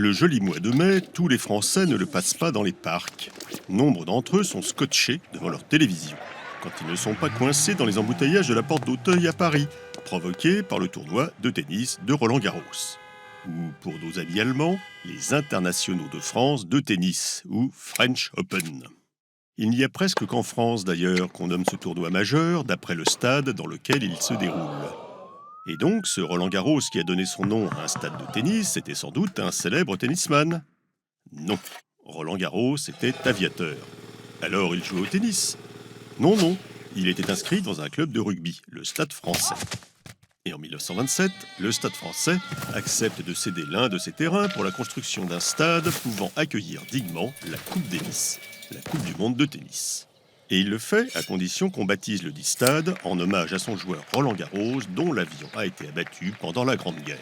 Le joli mois de mai, tous les Français ne le passent pas dans les parcs. Nombre d'entre eux sont scotchés devant leur télévision, quand ils ne sont pas coincés dans les embouteillages de la Porte d'Auteuil à Paris, provoqués par le tournoi de tennis de Roland-Garros. Ou, pour nos amis allemands, les internationaux de France de tennis, ou French Open. Il n'y a presque qu'en France d'ailleurs qu'on nomme ce tournoi majeur d'après le stade dans lequel il se déroule. Et donc, ce Roland-Garros qui a donné son nom à un stade de tennis était sans doute un célèbre tennisman. Non, Roland-Garros était aviateur. Alors il jouait au tennis? Non, il était inscrit dans un club de rugby, le Stade français. Et en 1927, le Stade français accepte de céder l'un de ses terrains pour la construction d'un stade pouvant accueillir dignement la Coupe Davis, la Coupe du monde de tennis. Et il le fait à condition qu'on baptise le dit stade en hommage à son joueur Roland-Garros dont l'avion a été abattu pendant la Grande Guerre.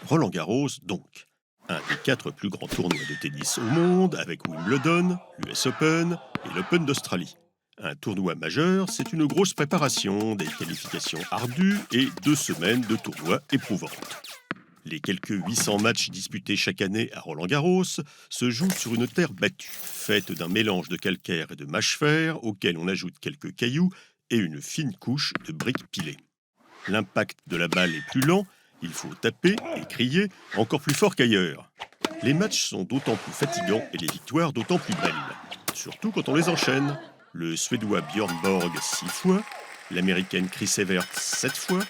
Roland-Garros donc, un des 4 plus grands tournois de tennis au monde avec Wimbledon, l'US Open et l'Open d'Australie. Un tournoi majeur, c'est une grosse préparation, des qualifications ardues et 2 semaines de tournois éprouvantes. Les quelques 800 matchs disputés chaque année à Roland-Garros se jouent sur une terre battue, faite d'un mélange de calcaire et de mâche-fer auquel on ajoute quelques cailloux et une fine couche de briques pilées. L'impact de la balle est plus lent, il faut taper et crier encore plus fort qu'ailleurs. Les matchs sont d'autant plus fatigants et les victoires d'autant plus belles, surtout quand on les enchaîne. Le Suédois Björn Borg 6 fois, l'Américaine Chris Evert 7 fois,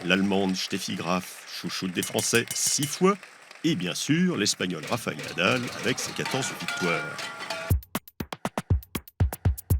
l'Allemande Steffi Graf, chouchoute des Français 6 fois, et bien sûr l'Espagnol Rafael Nadal avec ses 14 victoires.